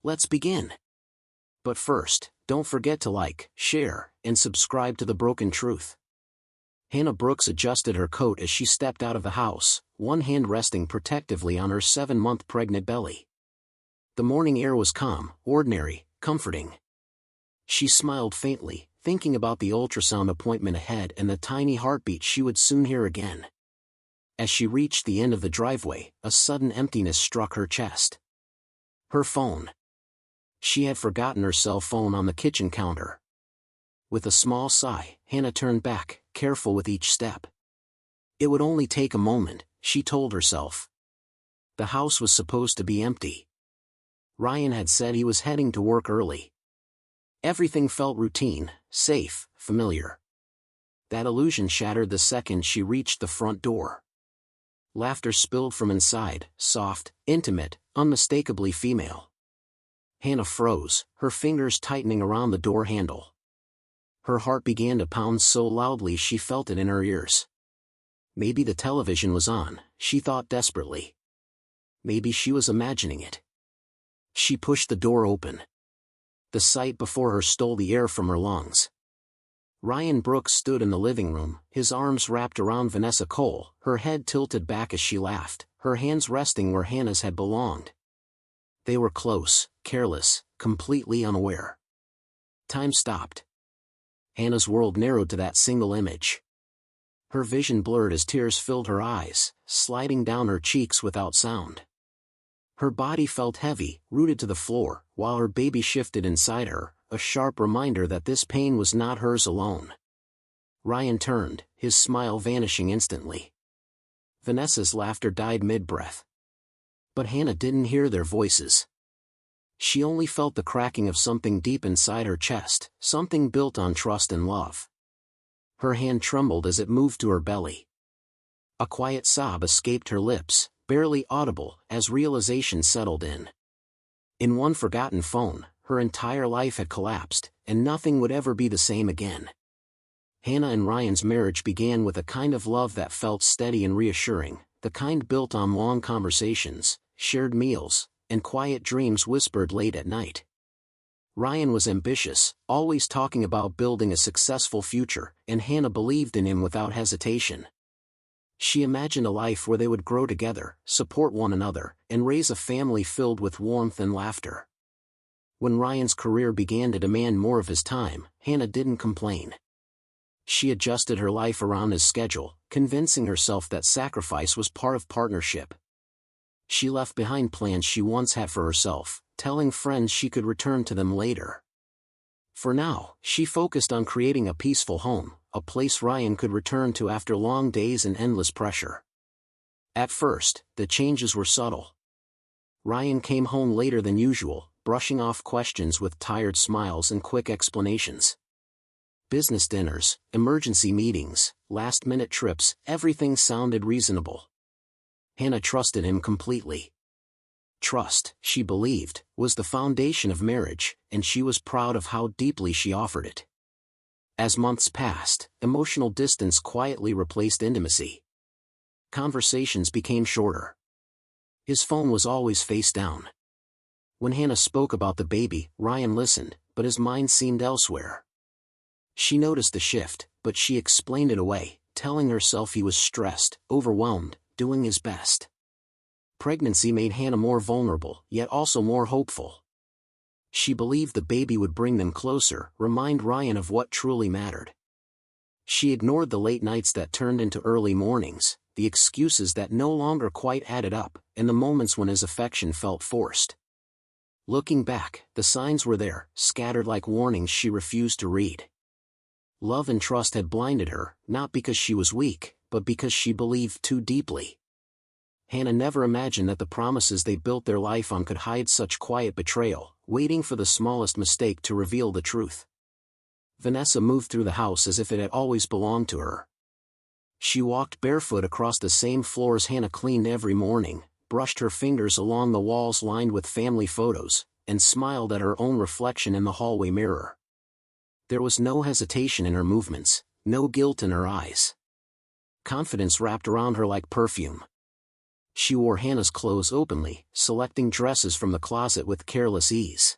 Let's begin. But first, don't forget to like, share, and subscribe to The Broken Truth. Hannah Brooks adjusted her coat as she stepped out of the house, one hand resting protectively on her 7-month pregnant belly. The morning air was calm, ordinary, comforting. She smiled faintly, thinking about the ultrasound appointment ahead and the tiny heartbeat she would soon hear again. As she reached the end of the driveway, a sudden emptiness struck her chest. Her phone. She had forgotten her cell phone on the kitchen counter. With a small sigh, Hannah turned back, careful with each step. It would only take a moment, she told herself. The house was supposed to be empty. Ryan had said he was heading to work early. Everything felt routine, safe, familiar. That illusion shattered the second she reached the front door. Laughter spilled from inside, soft, intimate, unmistakably female. Hannah froze, her fingers tightening around the door handle. Her heart began to pound so loudly she felt it in her ears. Maybe the television was on, she thought desperately. Maybe she was imagining it. She pushed the door open. The sight before her stole the air from her lungs. Ryan Brooks stood in the living room, his arms wrapped around Vanessa Cole, her head tilted back as she laughed, her hands resting where Hannah's had belonged. They were close, careless, completely unaware. Time stopped. Hannah's world narrowed to that single image. Her vision blurred as tears filled her eyes, sliding down her cheeks without sound. Her body felt heavy, rooted to the floor, while her baby shifted inside her, a sharp reminder that this pain was not hers alone. Ryan turned, his smile vanishing instantly. Vanessa's laughter died mid-breath. But Hannah didn't hear their voices. She only felt the cracking of something deep inside her chest, something built on trust and love. Her hand trembled as it moved to her belly. A quiet sob escaped her lips, barely audible, as realization settled in. In one forgotten phone, her entire life had collapsed, and nothing would ever be the same again. Hannah and Ryan's marriage began with a kind of love that felt steady and reassuring, the kind built on long conversations, shared meals, and quiet dreams whispered late at night. Ryan was ambitious, always talking about building a successful future, and Hannah believed in him without hesitation. She imagined a life where they would grow together, support one another, and raise a family filled with warmth and laughter. When Ryan's career began to demand more of his time, Hannah didn't complain. She adjusted her life around his schedule, convincing herself that sacrifice was part of partnership. She left behind plans she once had for herself, telling friends she could return to them later. For now, she focused on creating a peaceful home, a place Ryan could return to after long days and endless pressure. At first, the changes were subtle. Ryan came home later than usual, brushing off questions with tired smiles and quick explanations. Business dinners, emergency meetings, last-minute trips, everything sounded reasonable. Hannah trusted him completely. Trust, she believed, was the foundation of marriage, and she was proud of how deeply she offered it. As months passed, emotional distance quietly replaced intimacy. Conversations became shorter. His phone was always face down. When Hannah spoke about the baby, Ryan listened, but his mind seemed elsewhere. She noticed the shift, but she explained it away, telling herself he was stressed, overwhelmed, doing his best. Pregnancy made Hannah more vulnerable, yet also more hopeful. She believed the baby would bring them closer, remind Ryan of what truly mattered. She ignored the late nights that turned into early mornings, the excuses that no longer quite added up, and the moments when his affection felt forced. Looking back, the signs were there, scattered like warnings she refused to read. Love and trust had blinded her, not because she was weak, but because she believed too deeply. Hannah never imagined that the promises they built their life on could hide such quiet betrayal, waiting for the smallest mistake to reveal the truth. Vanessa moved through the house as if it had always belonged to her. She walked barefoot across the same floors Hannah cleaned every morning, brushed her fingers along the walls lined with family photos, and smiled at her own reflection in the hallway mirror. There was no hesitation in her movements, no guilt in her eyes. Confidence wrapped around her like perfume. She wore Hannah's clothes openly, selecting dresses from the closet with careless ease.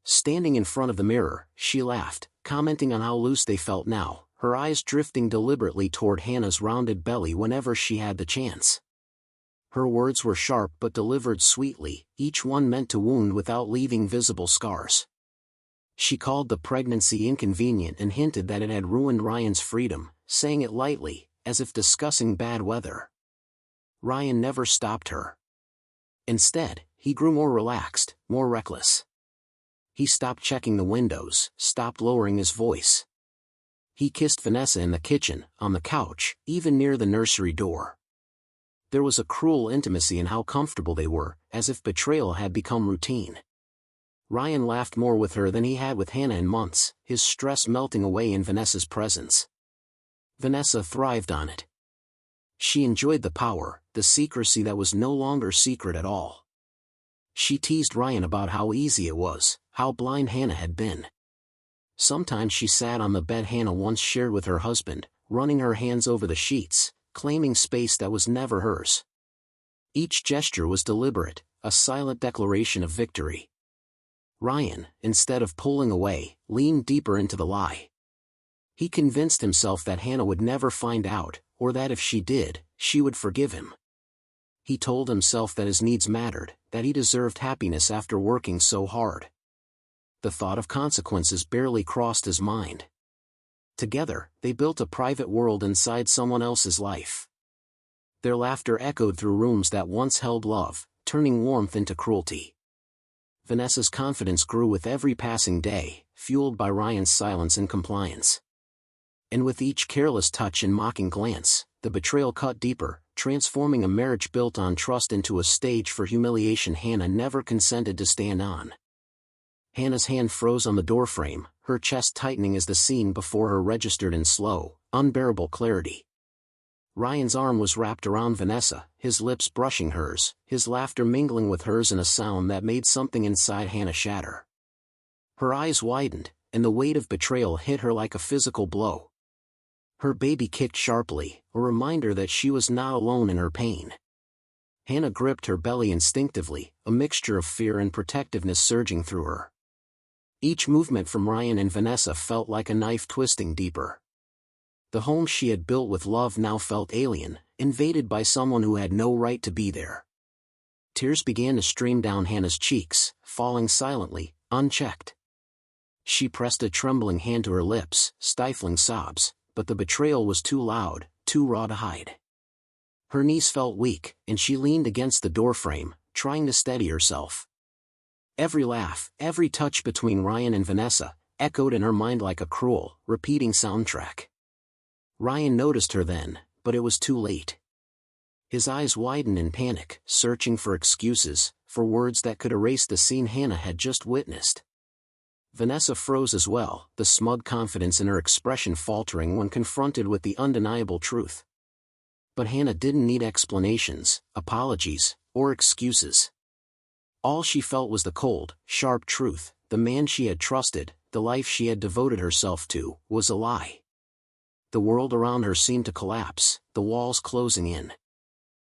Standing in front of the mirror, she laughed, commenting on how loose they felt now, her eyes drifting deliberately toward Hannah's rounded belly whenever she had the chance. Her words were sharp but delivered sweetly, each one meant to wound without leaving visible scars. She called the pregnancy inconvenient and hinted that it had ruined Ryan's freedom, saying it lightly, as if discussing bad weather. Ryan never stopped her. Instead, he grew more relaxed, more reckless. He stopped checking the windows, stopped lowering his voice. He kissed Vanessa in the kitchen, on the couch, even near the nursery door. There was a cruel intimacy in how comfortable they were, as if betrayal had become routine. Ryan laughed more with her than he had with Hannah in months, his stress melting away in Vanessa's presence. Vanessa thrived on it. She enjoyed the power, the secrecy that was no longer secret at all. She teased Ryan about how easy it was, how blind Hannah had been. Sometimes she sat on the bed Hannah once shared with her husband, running her hands over the sheets, claiming space that was never hers. Each gesture was deliberate, a silent declaration of victory. Ryan, instead of pulling away, leaned deeper into the lie. He convinced himself that Hannah would never find out, or that if she did, she would forgive him. He told himself that his needs mattered, that he deserved happiness after working so hard. The thought of consequences barely crossed his mind. Together, they built a private world inside someone else's life. Their laughter echoed through rooms that once held love, turning warmth into cruelty. Vanessa's confidence grew with every passing day, fueled by Ryan's silence and compliance. And with each careless touch and mocking glance, the betrayal cut deeper, transforming a marriage built on trust into a stage for humiliation Hannah never consented to stand on. Hannah's hand froze on the doorframe, her chest tightening as the scene before her registered in slow, unbearable clarity. Ryan's arm was wrapped around Vanessa, his lips brushing hers, his laughter mingling with hers in a sound that made something inside Hannah shatter. Her eyes widened, and the weight of betrayal hit her like a physical blow. Her baby kicked sharply, a reminder that she was not alone in her pain. Hannah gripped her belly instinctively, a mixture of fear and protectiveness surging through her. Each movement from Ryan and Vanessa felt like a knife twisting deeper. The home she had built with love now felt alien, invaded by someone who had no right to be there. Tears began to stream down Hannah's cheeks, falling silently, unchecked. She pressed a trembling hand to her lips, stifling sobs, but the betrayal was too loud, too raw to hide. Her knees felt weak, and she leaned against the doorframe, trying to steady herself. Every laugh, every touch between Ryan and Vanessa, echoed in her mind like a cruel, repeating soundtrack. Ryan noticed her then, but it was too late. His eyes widened in panic, searching for excuses, for words that could erase the scene Hannah had just witnessed. Vanessa froze as well, the smug confidence in her expression faltering when confronted with the undeniable truth. But Hannah didn't need explanations, apologies, or excuses. All she felt was the cold, sharp truth: the man she had trusted, the life she had devoted herself to, was a lie. The world around her seemed to collapse, the walls closing in.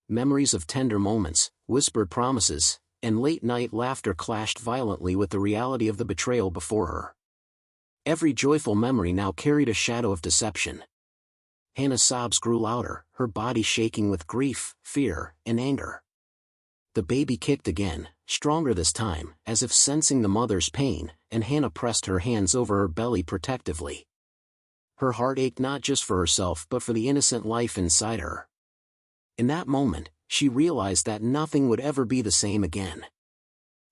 Memories of tender moments, whispered promises, and late-night laughter clashed violently with the reality of the betrayal before her. Every joyful memory now carried a shadow of deception. Hannah's sobs grew louder, her body shaking with grief, fear, and anger. The baby kicked again, stronger this time, as if sensing the mother's pain, and Hannah pressed her hands over her belly protectively. Her heart ached not just for herself but for the innocent life inside her. In that moment, she realized that nothing would ever be the same again.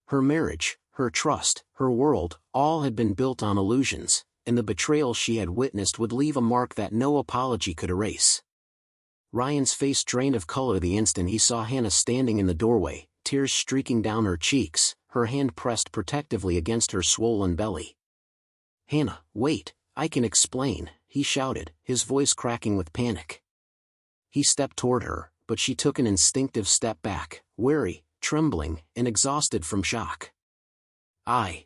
Her marriage, her trust, her world, all had been built on illusions, and the betrayal she had witnessed would leave a mark that no apology could erase. Ryan's face drained of color the instant he saw Hannah standing in the doorway, tears streaking down her cheeks, her hand pressed protectively against her swollen belly. "Hannah, wait, I can explain," he shouted, his voice cracking with panic. He stepped toward her, but she took an instinctive step back, wary, trembling, and exhausted from shock. I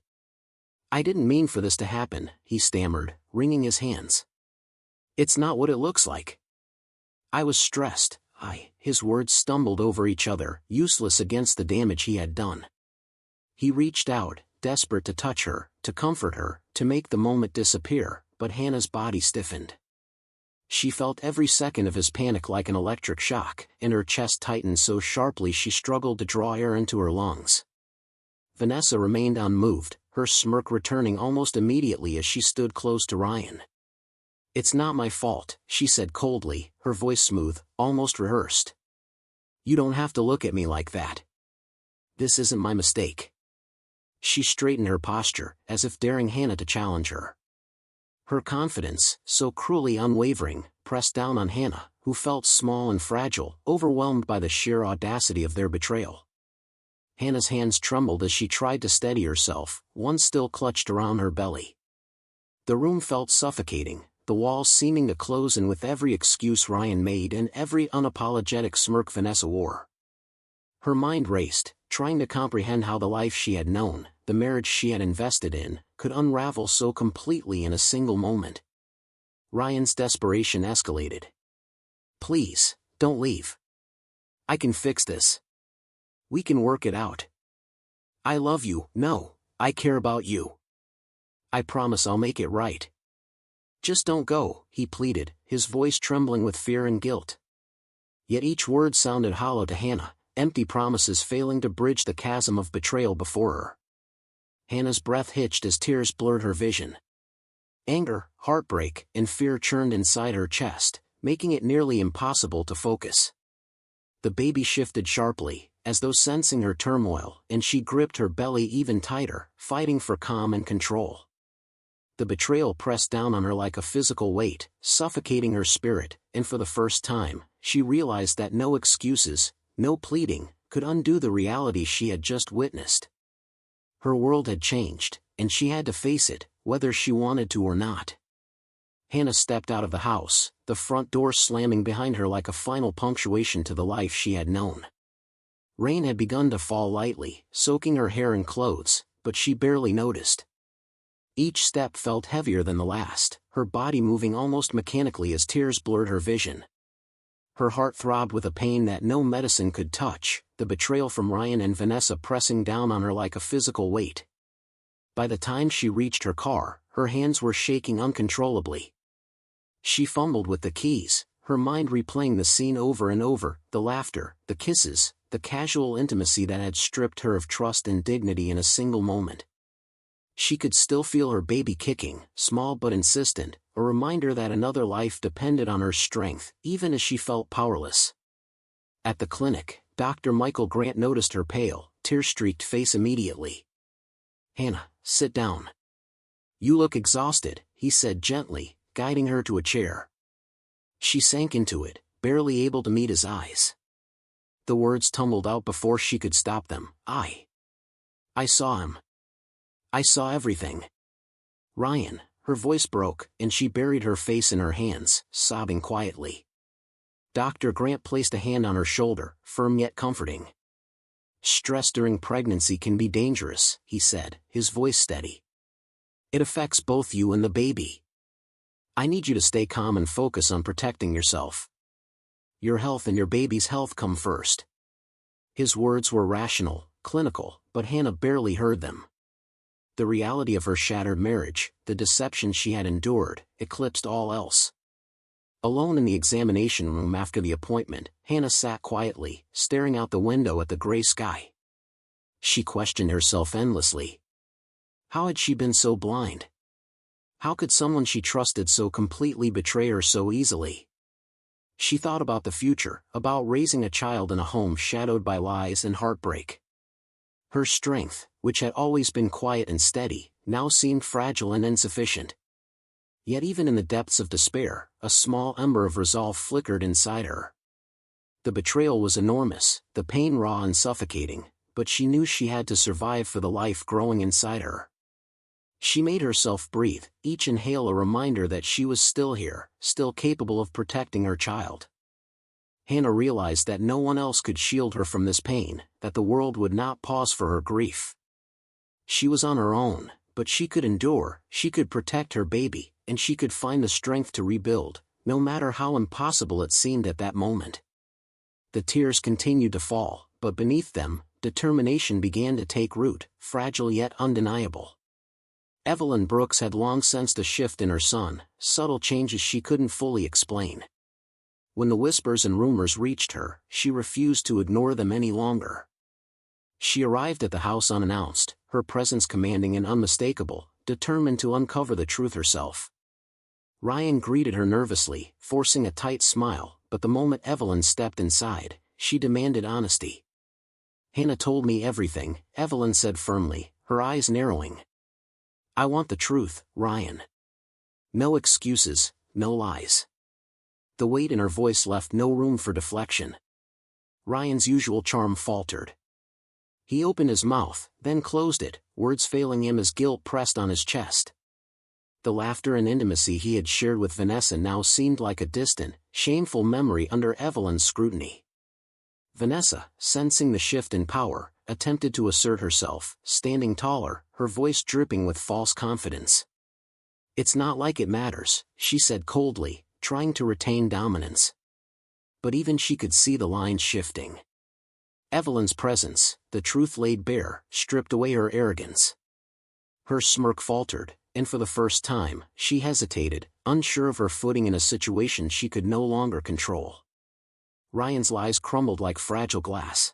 didn't mean for this to happen," he stammered, wringing his hands. "It's not what it looks like. I was stressed, His words stumbled over each other, useless against the damage he had done. He reached out, desperate to touch her, to comfort her, to make the moment disappear, but Hannah's body stiffened. She felt every second of his panic like an electric shock, and her chest tightened so sharply she struggled to draw air into her lungs. Vanessa remained unmoved, her smirk returning almost immediately as she stood close to Ryan. "It's not my fault," she said coldly, her voice smooth, almost rehearsed. "You don't have to look at me like that. This isn't my mistake." She straightened her posture, as if daring Hannah to challenge her. Her confidence, so cruelly unwavering, pressed down on Hannah, who felt small and fragile, overwhelmed by the sheer audacity of their betrayal. Hannah's hands trembled as she tried to steady herself, one still clutched around her belly. The room felt suffocating, the walls seeming to close in with every excuse Ryan made and every unapologetic smirk Vanessa wore. Her mind raced, trying to comprehend how the life she had known, the marriage she had invested in, could unravel so completely in a single moment. Ryan's desperation escalated. "Please, don't leave. I can fix this. We can work it out. I love you. No, I care about you. I promise I'll make it right. Just don't go," he pleaded, his voice trembling with fear and guilt. Yet each word sounded hollow to Hannah, empty promises failing to bridge the chasm of betrayal before her. Hannah's breath hitched as tears blurred her vision. Anger, heartbreak, and fear churned inside her chest, making it nearly impossible to focus. The baby shifted sharply, as though sensing her turmoil, and she gripped her belly even tighter, fighting for calm and control. The betrayal pressed down on her like a physical weight, suffocating her spirit, and for the first time, she realized that no excuses, no pleading, could undo the reality she had just witnessed. Her world had changed, and she had to face it, whether she wanted to or not. Hannah stepped out of the house, the front door slamming behind her like a final punctuation to the life she had known. Rain had begun to fall lightly, soaking her hair and clothes, but she barely noticed. Each step felt heavier than the last, her body moving almost mechanically as tears blurred her vision. Her heart throbbed with a pain that no medicine could touch, the betrayal from Ryan and Vanessa pressing down on her like a physical weight. By the time she reached her car, her hands were shaking uncontrollably. She fumbled with the keys, her mind replaying the scene over and over, the laughter, the kisses, the casual intimacy that had stripped her of trust and dignity in a single moment. She could still feel her baby kicking, small but insistent, a reminder that another life depended on her strength, even as she felt powerless. At the clinic, Dr. Michael Grant noticed her pale, tear-streaked face immediately. "Hannah, sit down. You look exhausted," he said gently, guiding her to a chair. She sank into it, barely able to meet his eyes. The words tumbled out before she could stop them. I saw him. I saw everything. Ryan," her voice broke, and she buried her face in her hands, sobbing quietly. Dr. Grant placed a hand on her shoulder, firm yet comforting. "Stress during pregnancy can be dangerous," he said, his voice steady. "It affects both you and the baby. I need you to stay calm and focus on protecting yourself. Your health and your baby's health come first." His words were rational, clinical, but Hannah barely heard them. The reality of her shattered marriage, the deception she had endured, eclipsed all else. Alone in the examination room after the appointment, Hannah sat quietly, staring out the window at the gray sky. She questioned herself endlessly. How had she been so blind? How could someone she trusted so completely betray her so easily? She thought about the future, about raising a child in a home shadowed by lies and heartbreak. Her strength, which had always been quiet and steady, now seemed fragile and insufficient. Yet even in the depths of despair, a small ember of resolve flickered inside her. The betrayal was enormous, the pain raw and suffocating, but she knew she had to survive for the life growing inside her. She made herself breathe, each inhale a reminder that she was still here, still capable of protecting her child. Hannah realized that no one else could shield her from this pain, that the world would not pause for her grief. She was on her own, but she could endure, she could protect her baby, and she could find the strength to rebuild, no matter how impossible it seemed at that moment. The tears continued to fall, but beneath them, determination began to take root, fragile yet undeniable. Evelyn Brooks had long sensed a shift in her son, subtle changes she couldn't fully explain. When the whispers and rumors reached her, she refused to ignore them any longer. She arrived at the house unannounced, her presence commanding and unmistakable, determined to uncover the truth herself. Ryan greeted her nervously, forcing a tight smile, but the moment Evelyn stepped inside, she demanded honesty. "Hannah told me everything," Evelyn said firmly, her eyes narrowing. "I want the truth, Ryan. No excuses, no lies." The weight in her voice left no room for deflection. Ryan's usual charm faltered. He opened his mouth, then closed it, words failing him as guilt pressed on his chest. The laughter and intimacy he had shared with Vanessa now seemed like a distant, shameful memory under Evelyn's scrutiny. Vanessa, sensing the shift in power, attempted to assert herself, standing taller, her voice dripping with false confidence. "It's not like it matters," she said coldly, trying to retain dominance. But even she could see the lines shifting. Evelyn's presence, the truth laid bare, stripped away her arrogance. Her smirk faltered, and for the first time, she hesitated, unsure of her footing in a situation she could no longer control. Ryan's lies crumbled like fragile glass.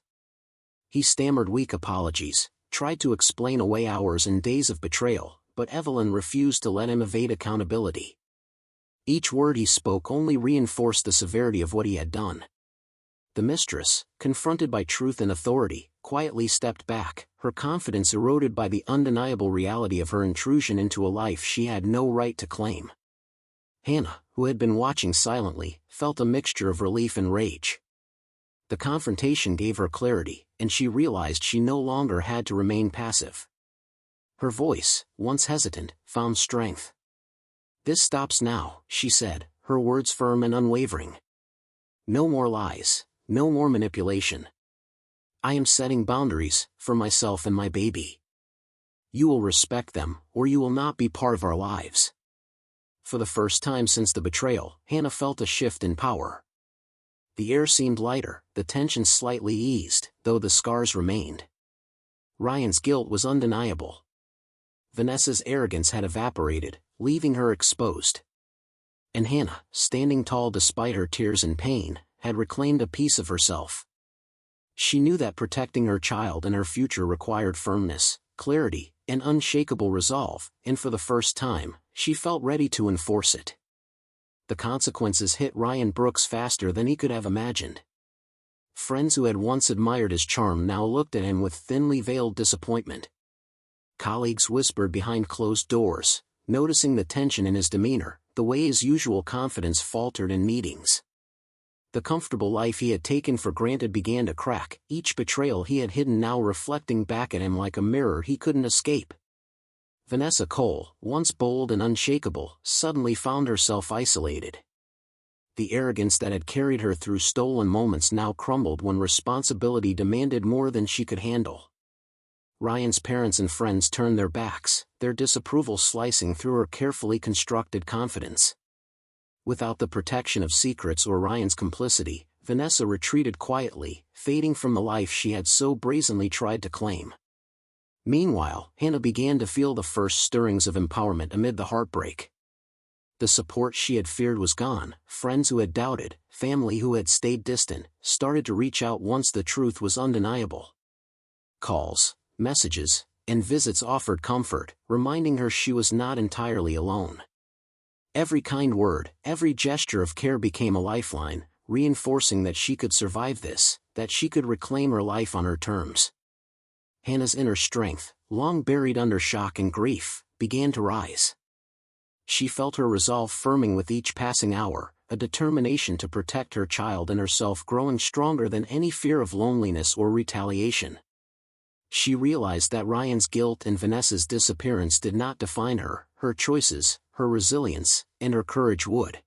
He stammered weak apologies, tried to explain away hours and days of betrayal, but Evelyn refused to let him evade accountability. Each word he spoke only reinforced the severity of what he had done. The mistress, confronted by truth and authority, quietly stepped back, her confidence eroded by the undeniable reality of her intrusion into a life she had no right to claim. Hannah, who had been watching silently, felt a mixture of relief and rage. The confrontation gave her clarity, and she realized she no longer had to remain passive. Her voice, once hesitant, found strength. "This stops now," she said, her words firm and unwavering. "No more lies, no more manipulation. I am setting boundaries, for myself and my baby. You will respect them, or you will not be part of our lives." For the first time since the betrayal, Hannah felt a shift in power. The air seemed lighter, the tension slightly eased, though the scars remained. Ryan's guilt was undeniable. Vanessa's arrogance had evaporated, leaving her exposed. And Hannah, standing tall despite her tears and pain, had reclaimed a piece of herself. She knew that protecting her child and her future required firmness, clarity, and unshakable resolve, and for the first time, she felt ready to enforce it. The consequences hit Ryan Brooks faster than he could have imagined. Friends who had once admired his charm now looked at him with thinly veiled disappointment. Colleagues whispered behind closed doors, noticing the tension in his demeanor, the way his usual confidence faltered in meetings. The comfortable life he had taken for granted began to crack, each betrayal he had hidden now reflecting back at him like a mirror he couldn't escape. Vanessa Cole, once bold and unshakable, suddenly found herself isolated. The arrogance that had carried her through stolen moments now crumbled when responsibility demanded more than she could handle. Ryan's parents and friends turned their backs, their disapproval slicing through her carefully constructed confidence. Without the protection of secrets or Ryan's complicity, Vanessa retreated quietly, fading from the life she had so brazenly tried to claim. Meanwhile, Hannah began to feel the first stirrings of empowerment amid the heartbreak. The support she had feared was gone, friends who had doubted, family who had stayed distant, started to reach out once the truth was undeniable. Calls, messages, and visits offered comfort, reminding her she was not entirely alone. Every kind word, every gesture of care became a lifeline, reinforcing that she could survive this, that she could reclaim her life on her terms. Hannah's inner strength, long buried under shock and grief, began to rise. She felt her resolve firming with each passing hour, a determination to protect her child and herself growing stronger than any fear of loneliness or retaliation. She realized that Ryan's guilt and Vanessa's disappearance did not define her, her choices, her resilience, and her courage would.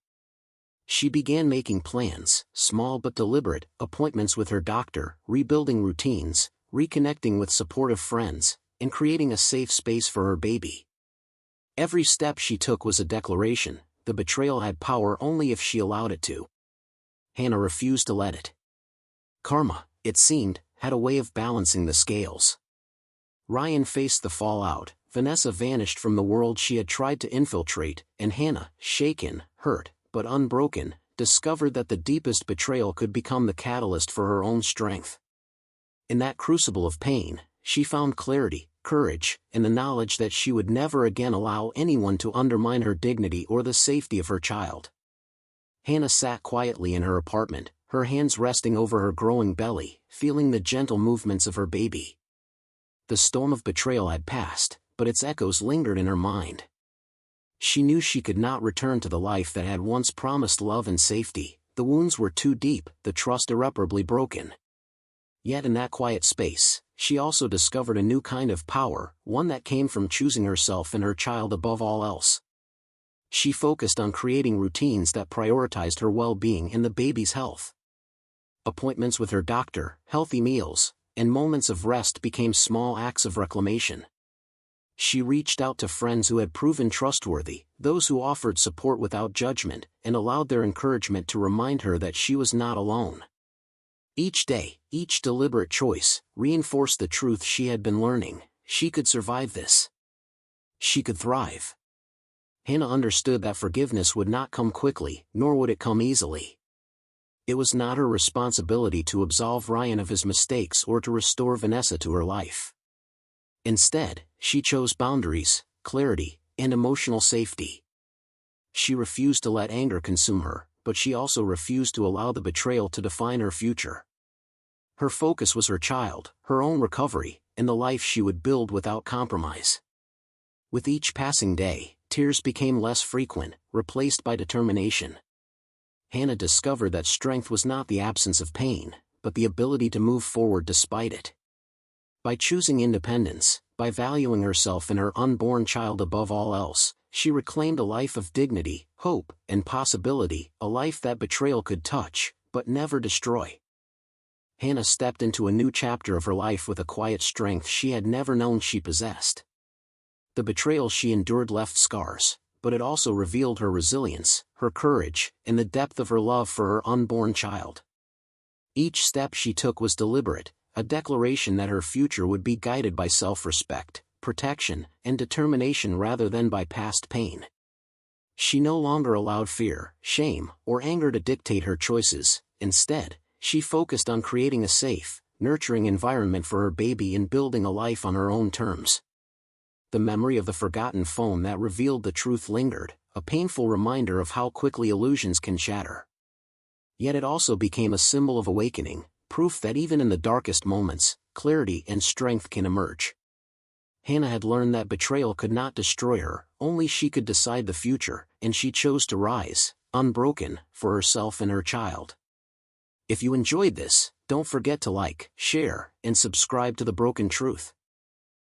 She began making plans, small but deliberate, appointments with her doctor, rebuilding routines, reconnecting with supportive friends, and creating a safe space for her baby. Every step she took was a declaration: the betrayal had power only if she allowed it to. Hannah refused to let it. Karma, it seemed, had a way of balancing the scales. Ryan faced the fallout, Vanessa vanished from the world she had tried to infiltrate, and Hannah, shaken, hurt, but unbroken, discovered that the deepest betrayal could become the catalyst for her own strength. In that crucible of pain, she found clarity, courage, and the knowledge that she would never again allow anyone to undermine her dignity or the safety of her child. Hannah sat quietly in her apartment, her hands resting over her growing belly, feeling the gentle movements of her baby. The storm of betrayal had passed, but its echoes lingered in her mind. She knew she could not return to the life that had once promised love and safety. The wounds were too deep, the trust irreparably broken. Yet in that quiet space, she also discovered a new kind of power, one that came from choosing herself and her child above all else. She focused on creating routines that prioritized her well-being and the baby's health. Appointments with her doctor, healthy meals, and moments of rest became small acts of reclamation. She reached out to friends who had proven trustworthy, those who offered support without judgment, and allowed their encouragement to remind her that she was not alone. Each day, each deliberate choice, reinforced the truth she had been learning: she could survive this. She could thrive. Hannah understood that forgiveness would not come quickly, nor would it come easily. It was not her responsibility to absolve Ryan of his mistakes or to restore Vanessa to her life. Instead, she chose boundaries, clarity, and emotional safety. She refused to let anger consume her, but she also refused to allow the betrayal to define her future. Her focus was her child, her own recovery, and the life she would build without compromise. With each passing day, tears became less frequent, replaced by determination. Hannah discovered that strength was not the absence of pain, but the ability to move forward despite it. By choosing independence, by valuing herself and her unborn child above all else, she reclaimed a life of dignity, hope, and possibility, a life that betrayal could touch, but never destroy. Hannah stepped into a new chapter of her life with a quiet strength she had never known she possessed. The betrayal she endured left scars, but it also revealed her resilience, her courage, and the depth of her love for her unborn child. Each step she took was deliberate, a declaration that her future would be guided by self-respect, protection, and determination rather than by past pain. She no longer allowed fear, shame, or anger to dictate her choices. Instead, she focused on creating a safe, nurturing environment for her baby and building a life on her own terms. The memory of the forgotten phone that revealed the truth lingered, a painful reminder of how quickly illusions can shatter. Yet it also became a symbol of awakening, proof that even in the darkest moments, clarity and strength can emerge. Hannah had learned that betrayal could not destroy her, only she could decide the future, and she chose to rise, unbroken, for herself and her child. If you enjoyed this, don't forget to like, share, and subscribe to The Broken Truth.